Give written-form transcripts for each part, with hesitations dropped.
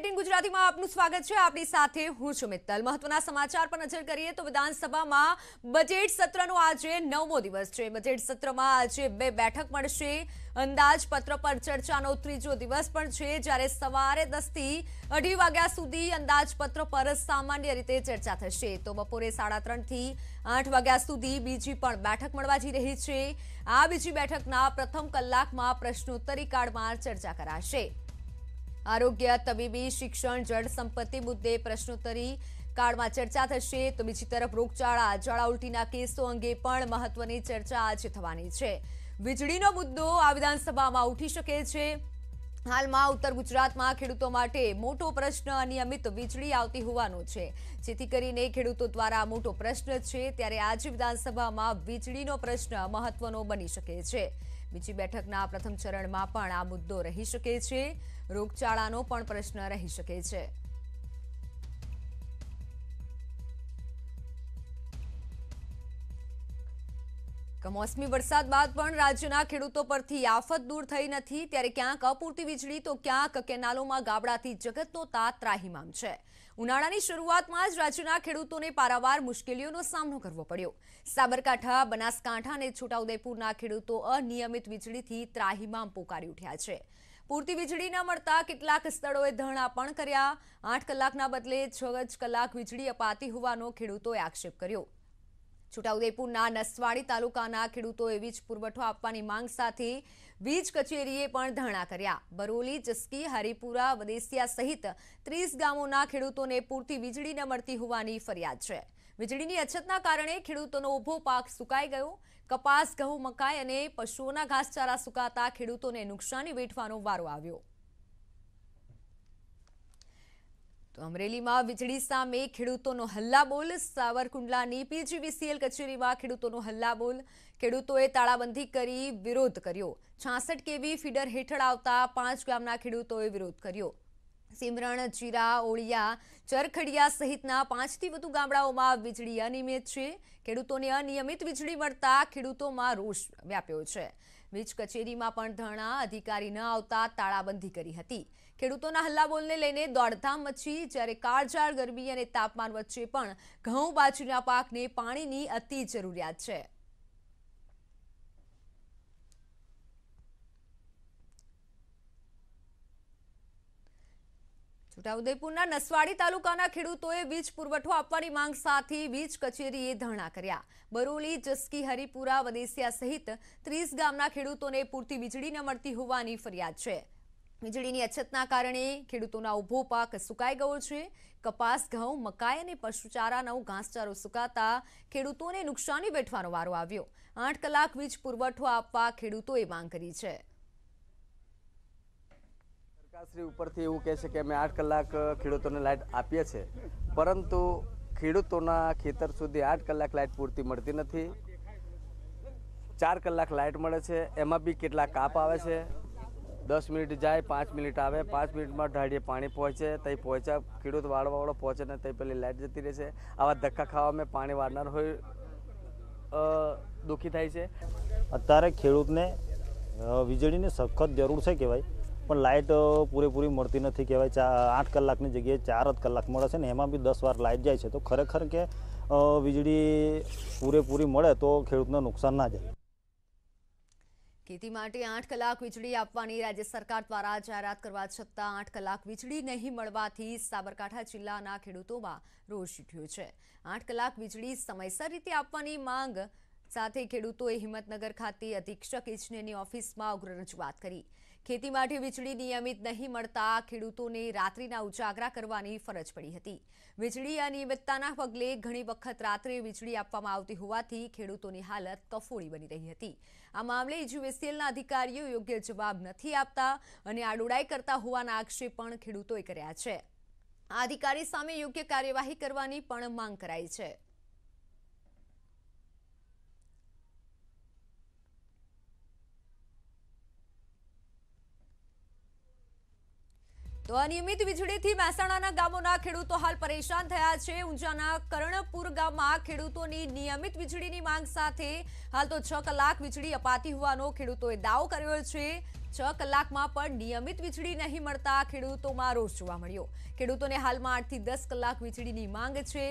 18 ગુજરાતીમાં આપનું સ્વાગત છે। આપની સાથે હું છું મિત્તલ। મહત્વના સમાચાર પર નજર કરીએ તો વિધાનસભામાં બજેટ સત્રનો આજે 9મો દિવસ છે। બજેટ સત્રમાં આજે બે બેઠક મળશે। અંદાજપત્ર પર ચર્ચાનો ત્રીજો દિવસ પણ છે, જ્યારે સવારે 10 થી 2:30 વાગ્યા સુધી અંદાજપત્ર પર સામાન્ય રીતે ચર્ચા થશે, તો બપોરે 3:30 થી 8 વાગ્યા સુધી બીજી પણ બેઠક મળવા જઈ રહી છે। આ બીજી બેઠકના પ્રથમ કલાકમાં પ્રશ્નોત્તરી કાળમાં ચર્ચા કરાશે। આરોગ્ય, તબીબી, શિક્ષણ, જળ સંપત્તિ મુદ્દે પ્રશ્નોત્તરી કાળમાં ચર્ચા થશે, તો બીજી તરફ રોગચાળા, ઝાડા ઉલટીના કેસો અંગે પણ મહત્વની ચર્ચા આજે થવાની છે। વીજળીનો મુદ્દો આ વિધાનસભામાં ઉઠી શકે છે। હાલમાં ઉત્તર ગુજરાતમાં ખેડૂતો માટે મોટો પ્રશ્ન અનિયમિત વીજળી આવતી હોવાનો છે, જેથી કરીને ખેડૂતો દ્વારા મોટો પ્રશ્ન છે, ત્યારે આજે વિધાનસભામાં વીજળીનો પ્રશ્ન મહત્વનો બની શકે છે। બીજી બેઠકના પ્રથમ ચરણમાં પણ આ મુદ્દો રહી શકે છે। રોગચાળાનો પણ પ્રશ્ન રહી શકે છે। કમોસમી વરસાદ બાદ પણ રાજ્યના ખેડૂતો પરથી આફત દૂર થઈ નથી, ત્યારે ક્યાંક અપૂરતી વીજળી તો ક્યાંક કેનાલોમાં ગાબડાથી જગતનો તાત ત્રાહિમામ છે। ઉનાળાની શરૂઆતમાં જ રાજ્યના ખેડૂતોને પારાવાર મુશ્કેલીઓનો સામનો કરવો પડ્યો। સાબરકાંઠા, બનાસકાંઠા અને છોટાઉદેપુરના ખેડૂતો અનિયમિત વીજળીથી ત્રાહિમામ પોકારી ઉઠ્યા છે। પૂરતી વીજળી ન મળતા કેટલાક સ્થળોએ ધરણા પણ કર્યા। 8 કલાકના બદલે 6 જ કલાક વીજળી અપાતી હોવાનો ખેડૂતોએ આક્ષેપ કર્યો। છોટાઉદેપુરના નસવાડી તાલુકાના ખેડૂતોએ વીજ પુરવઠો આપવાની માંગ સાથે વીજ કચેરીએ પણ ધરણા કર્યા। બરોલી, જસકી, હરિપુરા, વદેસિયા સહિત 30 ગામોના ખેડૂતોને પૂરતી વીજળી ન મળતી હોવાની ફરિયાદ છે। વીજળીની અછતના કારણે ખેડૂતોનો ઊભો પાક સુકાઈ ગયો। કપાસ, ઘઉં, મકાઈ અને પશુઓના ઘાસચારા સુકાતા ખેડૂતોને નુકસાની વેઠવાનો વારો આવ્યો। તો અમરેલીમાં વીજળી સામે ખેડૂતોનો હલ્લાબોલ। સાવરકુંડલાની પીજીવીસીએલ કચેરીમાં ખેડૂતોનો હલ્લાબોલ। ખેડૂતોએ તાળાબંધી કરી વિરોધ કર્યો। 66 કેવી ફીડર હેઠળ આવતા 5 ગામના ખેડૂતોએ વિરોધ કર્યો। સિમરણ, જીરા, ઓળિયા, ચરખડિયા સહિતના 5 થી વધુ ગામડાઓમાં વીજળી અનિયમિત છે। ખેડૂતોને અનિયમિત વીજળી મળતા ખેડૂતોમાં રોષ વ્યાપ્યો છે। વીજ કચેરીમાં પણ ધરણા, અધિકારી ન આવતા તાળાબંધી કરી હતી। ખેડૂતોના હલ્લાબોલને લઈને દોડધામ મચી, જ્યારે કાળઝાળ ગરમી અને તાપમાન વચ્ચે પણ ઘઉં, બાજરીના પાકને પાણીની અતિ જરૂરિયાત છે। છોટાઉદેપુરના નસવાડી તાલુકાના ખેડૂતોએ વીજ પુરવઠો આપવાની માંગ સાથે વીજ કચેરીએ ધરણા કર્યા। બરોલી, જસકી, હરિપુરા, વદેસિયા સહિત 30 ગામના ખેડૂતોને પૂરતી વીજળી ન મળતી હોવાની ફરિયાદ છે। વીજળીની અછતના કારણે ખેડૂતોના ઊભો પાક સુકાઈ ગયો છે। કપાસ, ઘઉં, મકાઈ અને પશુચારાનો ઘાસચારો સુકાતા ખેડૂતોને નુકસાની વેઠવાનો વારો આવ્યો। 8 કલાક વીજ પુરવઠો આપવા ખેડૂતોએ માંગ કરી છે। સરકારશ્રી ઉપરથી એવું કહે છે કે અમે 8 કલાક ખેડૂતોને લાઇટ આપીએ છીએ, પરંતુ ખેડૂતોના ખેતર સુધી 8 કલાક લાઇટ પૂરતી મળતી નથી। 4 કલાક લાઇટ મળે છે, એમાં બી કેટલા કાપ આવે છે। 10 મિનિટ જાય, 5 મિનિટ આવે, 5 મિનિટમાં ઢાળીએ પાણી પહોંચે, તઈ પહોંચ્યા ખેડૂત વાળો પહોંચે ને તઈ પેલી લાઇટ જતી રહે છે। આવા ધક્કા ખાવામાં પાણી વાળનાર હોય દુઃખી થાય છે। અત્યારે ખેડૂતને વીજળીની સખત જરૂર છે કહેવાય, પણ લાઇટ પૂરેપૂરી મળતી નથી કહેવાય। 8 કલાકની જગ્યાએ 4 જ કલાક મળે છે ને એમાં બી 10 વાર લાઇટ જાય છે, તો ખરેખર કે વીજળી પૂરેપૂરી મળે તો ખેડૂતને નુકસાન ના જાય। ખેતી માટે 8 કલાક વીજળી આપવાની રાજ્ય સરકાર દ્વારા જાહેરાત કરવા છતાં 8 કલાક વીજળી નહીં મળવાથી સાબરકાંઠા જિલ્લાના ખેડૂતોમાં રોષ ઉઠ્યો છે। 8 કલાક વીજળી સમયસર રીતે આપવાની માંગ સાથે ખેડૂતોએ હિંમતનગર ખાતે અધિક્ષક ઇજનેરની ઓફિસમાં ઉગ્ર રજૂઆત કરી। ખેતી માટે વીજળી નિયમિત નહીં મળતા ખેડૂતોને રાત્રિના ઉજાગરા કરવાની ફરજ પડી હતી। વીજળી અનિયમિતતાના પગલે ઘણી વખત રાત્રે વીજળી આપવામાં આવતી હોવાથી ખેડૂતોની હાલત કફોડી બની રહી હતી। આ મામલે પીજીવીસીએલના અધિકારીઓ યોગ્ય જવાબ નથી આપતા અને આડોડાઈ કરતા હોવાના આક્ષેપ પણ ખેડૂતોએ કર્યા છે। આ અધિકારી સામે યોગ્ય કાર્યવાહી કરવાની પણ માંગ કરાઈ છે। તો અનિયમિત વીજળીથી મહેસાણાના ગામોના ખેડૂતો હાલ પરેશાન થયા છે। ઊંઝાના કર્ણપુર ગામમાં ખેડૂતોની નિયમિત વીજળીની માંગ સાથે હાલ તો 6 કલાક વીજળી અપાતી હોવાનો ખેડૂતોએ દાવો કર્યો છે। 6 કલાકમાં પણ નિયમિત વીજળી નહીં મળતા ખેડૂતોમાં રોષ જોવા મળ્યો। ખેડૂતોને હાલમાં 8 થી 10 કલાક વીજળીની માંગ છે।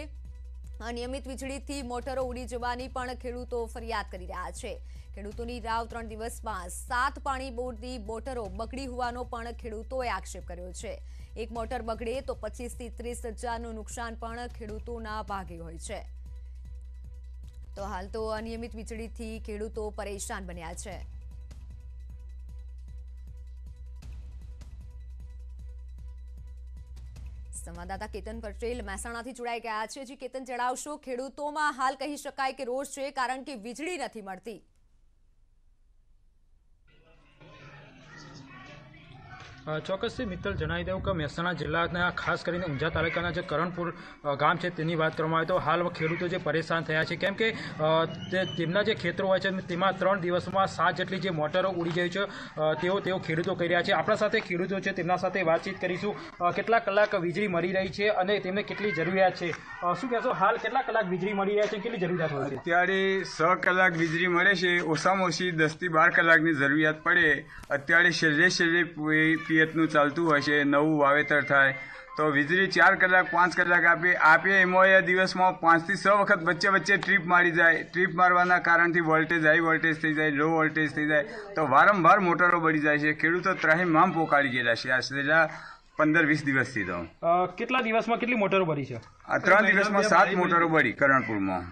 અનિયમિત વીજળીથી મોટરો ઉડી જવાની પણ ખેડૂતો ફરિયાદ કરી રહ્યા છે। ખેડૂતોની રાવ 3 દિવસમાં 7 પાણી બોર્ડની મોટરો બગડી હોવાનો પણ ખેડૂતોએ આક્ષેપ કર્યો છે। એક મોટર બગડે તો 25 થી 30 હજારનું નુકસાન પણ ખેડૂતોના ભાગે હોય છે। તો હાલ તો અનિયમિત વીજળીથી ખેડૂતો પરેશાન બન્યા છે। સંવાદદાતા કેતન પટેલ મહેસાણાથી જોડાઈ ગયા છે। જી કેતન, જણાવશો, ખેડૂતોમાં હાલ કહી શકાય કે રોષ છે કારણ કે વીજળી નથી મળતી। ચોક્કસથી મિત્તલ જણાવી દઉં કે મહેસાણા જિલ્લાના ખાસ કરીને ઊંઝા તાલુકાના જે કરણપુર ગામ છે તેની વાત કરવામાં આવે તો હાલ ખેડૂતો જે પરેશાન થયા છે, કેમ કે તેમના જે ખેતરો હોય છે તેમાં 3 દિવસમાં 7 જેટલી જે મોટરો ઉડી ગઈ છે તેઓ ખેડૂતો કહી રહ્યા છે। આપણા સાથે ખેડૂતો છે, તેમના સાથે વાતચીત કરીશું। કેટલા કલાક વીજળી મળી રહી છે અને તેમને કેટલી જરૂરિયાત છે, શું કહેશો? હાલ કેટલા કલાક વીજળી મળી રહ્યા છે, કેટલી જરૂરિયાત હોય છે? અત્યારે 6 કલાક વીજળી મળે છે। ઓછામાં ઓછી 10 થી 12 કલાકની જરૂરિયાત પડે। અત્યારે છેલ્લે પિયતનું ચાલતું હોય છે, નવું વાવેતર થાય તો વીજળી 4 કલાક 5 કલાક આપે એમાં દિવસમાં 5 થી 6 વખત વચ્ચે ટ્રીપ મારી જાય। ટ્રીપ મારવાના કારણથી વોલ્ટેજ હાઈ વોલ્ટેજ થઈ જાય, લો વોલ્ટેજ થઈ જાય તો વારંવાર મોટરો બળી જાય છે। ખેડૂતો ત્રાહિમામ પોકાળી ગયેલા છે આ છેલ્લા 15-20 દિવસથી। તો કેટલા દિવસમાં કેટલી મોટરો બળી છે? આ 3 દિવસમાં 7 મોટરો બળી કરણપુરમાં।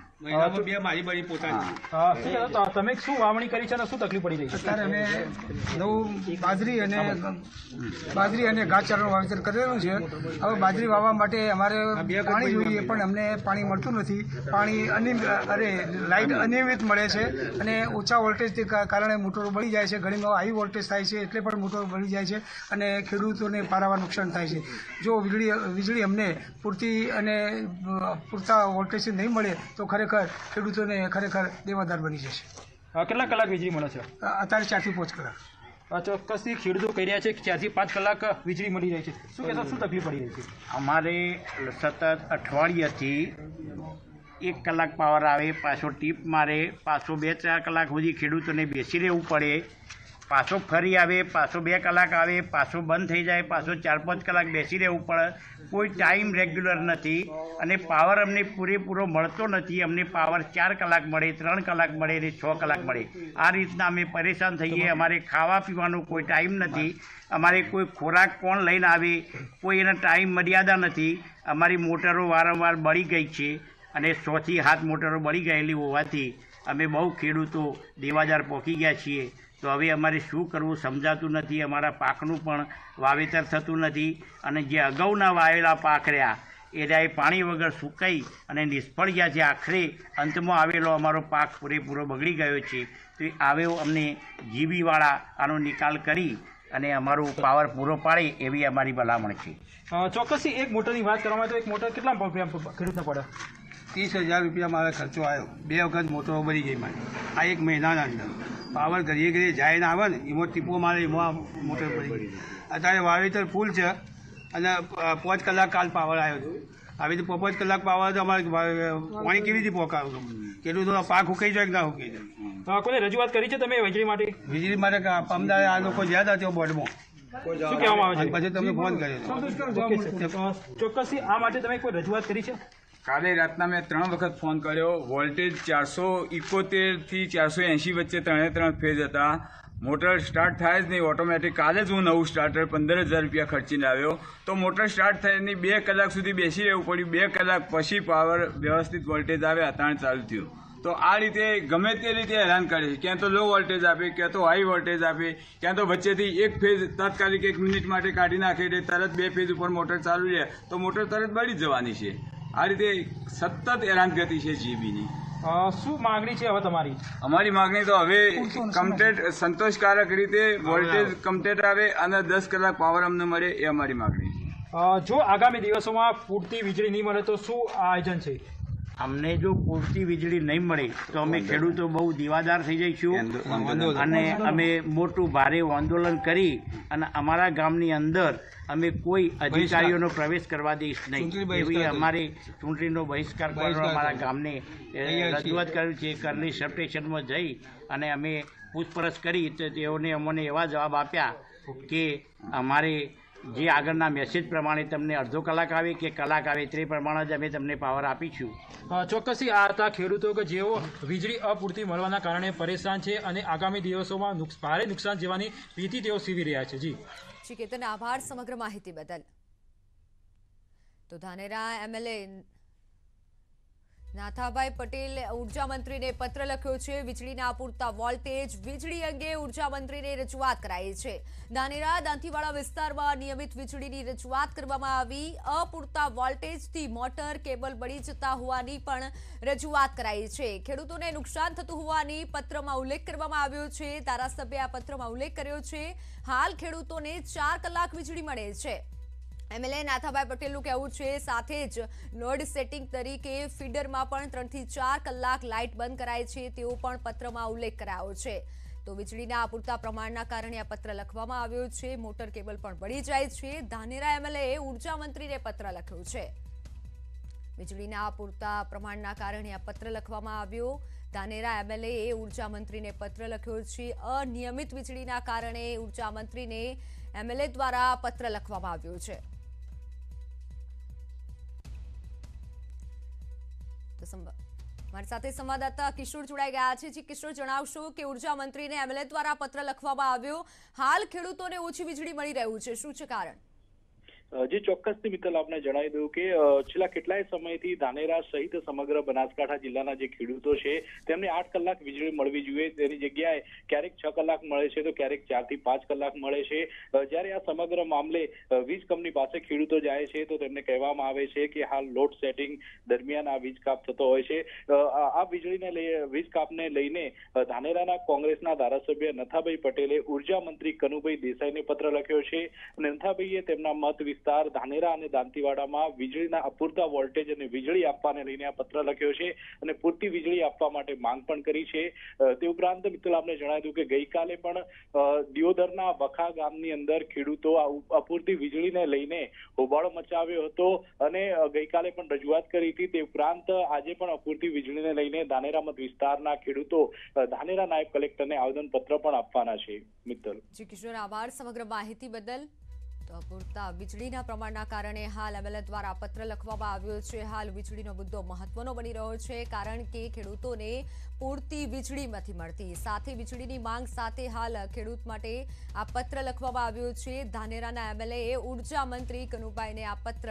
તમે શું વાવણી કરી છે અને શું તકલીફ પડી રહી છે? અત્યારે અમે નવું બાજરી અને ઘાસચારાનું વાવેતર કરેલું છે। હવે બાજરી વાવવા માટે અમારે પાણી જોઈએ પણ અમને પાણી મળતું નથી। પાણી લાઇટ અનિયમિત મળે છે અને ઓછા વોલ્ટેજથી કારણે મોટરો બળી જાય છે। ઘણીમાં હાઈ વોલ્ટેજ થાય છે એટલે પણ મોટરો બળી જાય છે અને ખેડૂતોને પારાવાર નુકસાન થાય છે। જો વીજળી અમને પૂરતા વોલ્ટેજથી નહીં મળે તો ખરેખર ખેડૂતોને દેવાદાર બની જશે। કેટલા કલાક વીજળી મળે છે? અત્યારે 4 થી 5 કલાક। ચોક્કસથી ખેડૂતો કહી રહ્યા છે કે 4 થી 5 કલાક વીજળી મળી રહી છે। શું કહેશો, શું તકલીફ પડી રહી છે? અમારે સતત અઠવાડિયાથી 1 કલાક પાવર આવે, પાછો ટીપ મારે, પાછો 2-4 કલાક સુધી ખેડૂતોને બેસી રહેવું પડે, પાછો ફરી આવે, પાછો 2 કલાક આવે, પાછો બંધ થઈ જાય, પાછો 4-5 કલાક બેસી રહેવું પડે। કોઈ ટાઈમ રેગ્યુલર નથી અને પાવર અમને પૂરેપૂરો મળતો નથી। અમને પાવર 4 કલાક મળે, 3 કલાક મળે અને 6 કલાક મળે। આ રીતના અમે પરેશાન થઈએ। અમારે ખાવા પીવાનો કોઈ ટાઈમ નથી। અમારે કોઈ ખોરાક કોણ લઈને આવે, કોઈ એના ટાઈમ મર્યાદા નથી। અમારી મોટરો વારંવાર બળી ગઈ છે અને 6 થી 7 મોટરો બળી ગયેલી હોવાથી અમે બહુ ખેડૂતો દેવાદાર પહોંચી ગયા છીએ। તો હવે અમારે શું કરવું સમજાતું નથી। અમારા પાકનું પણ વાવેતર થતું નથી અને જે અગાઉના વાવેલા પાક રહ્યા એ પાણી વગર સુકાઈ અને નિષ્ફળ ગયા છે। આખરે અંતમાં આવેલો અમારો પાક પૂરેપૂરો બગડી ગયો છે। તો આવ્યો અમને જીબીવાળા આનો નિકાલ કરી અને અમારો પાવર પૂરો પાડે એવી અમારી ભલામણ છે। ચોક્કસથી એક મોટરની વાત કરવામાં આવે તો એક મોટર કેટલા ખેડૂતને પડે? 30,000 રૂપિયા મારો ખર્ચો આવ્યો। 2 વખત મોટરો બળી ગઈ મારી આ 1 મહિનાના અંદર। પાવર ઘડીએ જાય ને આવે ને એમાં ટીપો મારે એમાં મોટર પડી ગઈ। અત્યારે વાવેતર ફૂલ છે અને 5 કલાક કાલ પાવર આવ્યો હતો। આવી રીતે 5 કલાક પાવર તો અમારે પાણી કેવી રીતે પહોંચાડવું? ખેડૂતો પાક હુકાઈ જાય કે ના હુકાઈ જાય? કોને રજૂઆત કરી છે તમે વીજળી માટે? વીજળી માટે અમદાવાદ આ લોકો જ્યાં હતા તેઓ બોર્ડમાં શું કહેવામાં આવે છે? પછી તમને ફોન કર્યો। ચોક્કસથી આ માટે તમે કોઈ રજૂઆત કરી છે? કાલે રાતના મેં 3 વખત ફોન કર્યો। વોલ્ટેજ 471 થી 480 વચ્ચે 3 ફેઝ હતા। મોટર સ્ટાર્ટ થાય જ નહીં ઓટોમેટિક। કાલે જ હું નવું સ્ટાર્ટર 15,000 રૂપિયા ખર્ચીને આવ્યો તો મોટર સ્ટાર્ટ થાય નહીં 2 કલાક સુધી બેસી રહેવું પડ્યું। 2 કલાક પછી પાવર વ્યવસ્થિત વોલ્ટેજ આવે અતાણ ચાલુ થયું। તો આ રીતે ગમે તે રીતે હેરાન કરે છે। ક્યાં તો લો વોલ્ટેજ આપે, ક્યાં તો હાઈ વોલ્ટેજ આપે, ક્યાં તો વચ્ચેથી એક ફેઝ તાત્કાલિક 1 મિનિટ માટે કાઢી નાખે એટલે તરત 2 ફેઝ ઉપર મોટર ચાલુ રહે તો મોટર તરત બળી જવાની છે। આ રીતે સતત હેરાનગતિ છે જીબીની। શું માગણી છે હવે તમારી? અમારી માગણી તો હવે કમ્પ્લીટ સંતોષકારક રીતે વોલ્ટેજ કમ્પ્લીટ આવે અને 10 કલાક પાવર અમને મળે એ અમારી માગણી છે। જો આગામી દિવસોમાં પૂરતી વીજળી નહીં મળે તો શું આયોજન છે? અમને જો પૂરતી વીજળી નહીં મળે તો અમે ખેડૂતો બહુ દીવાદાર થઈ જઈશું અને અમે મોટું ભારે આંદોલન કરી અને અમારા ગામની અંદર અમે કોઈ અધિકારીઓનો પ્રવેશ કરવા દઈશ નહીં એવી અમારી ચૂંટણીનો બહિષ્કાર કરવા અમારા ગામને રજૂઆત કર્યું છે. કરલી સબ સ્ટેશનમાં જઈ અને અમે પૂછપરછ કરી તો તેઓને અમને એવા જવાબ આપ્યા કે અમારે જે આગળના મેસેજ પ્રમાણે તમને અડધો કલાક આવે કે કલાક આવે તે પ્રમાણે જ અમે તમને પાવર આપીશું. ચોક્કસથી આ હતા ખેડૂતો કે જેઓ વીજળી અપૂરતી મળવાના કારણે પરેશાન છે અને આગામી દિવસોમાં ભારે નુકસાન જેવાની ભીતિ તેઓ સેવી રહ્યા છે. જી કેતન, આભાર સમગ્ર માહિતી બદલ. તો ધાનેરા એમએલએ નાથાભાઈ પટેલ ઉર્જા મંત્રીને પત્ર લખ્યો છે. વીજળીના અપૂરતા વોલ્ટેજ વીજળી અંગે ઉર્જા મંત્રીને રજૂઆત કરાઈ છે. ધાનેરા દાંતીવાડા વિસ્તારમાં નિયમિત વીજળીની રજૂઆત કરવામાં આવી. અપૂરતા વોલ્ટેજથી મોટર કેબલ બળી જતા હોવાની પણ રજૂઆત કરાઈ છે. ખેડૂતોને નુકસાન થતું હોવાની પત્રમાં ઉલ્લેખ કરવામાં આવ્યો છે. ધારાસભ્યે આ પત્રમાં ઉલ્લેખ કર્યો છે. હાલ ખેડૂતોને 4 કલાક વીજળી મળે છે. એમએલએ નાથાભાઈ પટેલનું કહેવું છે સાથે જ લોડ સેટિંગ તરીકે ફીડરમાં પણ 3 થી 4 કલાક લાઇટ બંધ કરાય છે તેવો પણ પત્રમાં ઉલ્લેખ કરાયો છે. તો વીજળીના અપૂરતા પ્રમાણના કારણે આ પત્ર લખવામાં આવ્યો છે. મોટર કેબલ પણ બળી જાય છે. ધાનેરા એમએલએ ઉર્જા મંત્રીને પત્ર લખ્યો છે. વીજળીના અપૂરતા પ્રમાણના કારણે આ પત્ર લખવામાં આવ્યો. ધાનેરા એમએલએ ઉર્જા મંત્રીને પત્ર લખ્યો છે. અનિયમિત વીજળીના કારણે ઉર્જા મંત્રીને એમએલએ દ્વારા પત્ર લખવામાં આવ્યો છે. મારી સાથે સંવાદદાતા કિશોર જોડાઈ ગયા છે. જી કિશોર, જણાવશો કે ઉર્જા મંત્રીને એમએલએ દ્વારા પત્ર લખવામાં આવ્યો. હાલ ખેડૂતોને ઓછી વીજળી મળી રહ્યું છે, શું છે કારણ? જે ચોક્કસથી મિત્તલ આપને જણાવી દઉં કે છેલ્લા કેટલાય સમયથી ધાનેરા સહિત સમગ્ર બનાસકાંઠા જિલ્લાના જે ખેડૂતો છે તેમને 8 કલાક વીજળી મળવી જોઈએ. તેની જગ્યાએ ક્યારેક 6 કલાક મળે છે તો ક્યારેક 4 થી 5 કલાક મળે છે. જ્યારે આ સમગ્ર મામલે વીજ કંપની પાસે ખેડૂતો જાય છે તો તેમને કહેવામાં આવે છે કે હાલ લોડ સેટિંગ દરમિયાન આ વીજ કાપ થતો હોય છે. આ વીજ કાપને લઈને ધાનેરાના કોંગ્રેસના ધારાસભ્ય નથાભાઈ પટેલે ઉર્જા મંત્રી કનુભાઈ દેસાઈને પત્ર લખ્યો છે. અને નથાભાઈએ તેમના મત વિસ્તાર ધાનેરા અને દાંતીવાડામાં વીજળીના અપૂરતા વોલ્ટેજ અને વીજળી આપવાને લઈને આ પત્ર લખ્યો છે અને પૂરતી વીજળી આપવા માટે માંગ પણ કરી છે. તે ઉપરાંત મિત્તલ આપને જણાવી દઉં કે ગઈકાલે પણ દિયોદરના વખા ગામની અંદર ખેડૂતો અપૂરતી વીજળીને લઈને હોબાળો મચાવ્યો હતો અને ગઈકાલે પણ રજૂઆત કરી હતી. તે ઉપરાંત આજે પણ અપૂરતી વીજળીને લઈને ધાનેરા મત વિસ્તારના ખેડૂતો ધાનેરા નાયબ કલેક્ટરને આવેદનપત્ર પણ આપવાના છે. મિત્તલ. જી કિશોર, આભાર સમગ્ર માહિતી બદલ. તો અપૂરતા વીજળીના પ્રમાણના કારણે હાલ એમએલએ દ્વારા પત્ર લખવામાં આવ્યો છે. હાલ વીજળીનો મુદ્દો મહત્વનો બની રહ્યો છે કારણ કે ખેડૂતોને પૂરતી વીજળી નથી મળતી. સાથે વીજળીની માંગ સાથે હાલ ખેડૂત માટે આ પત્ર લખવામાં આવ્યો છે. ધાનેરાના એમએલએ ઉર્જા મંત્રી કનુભાઈને આ પત્ર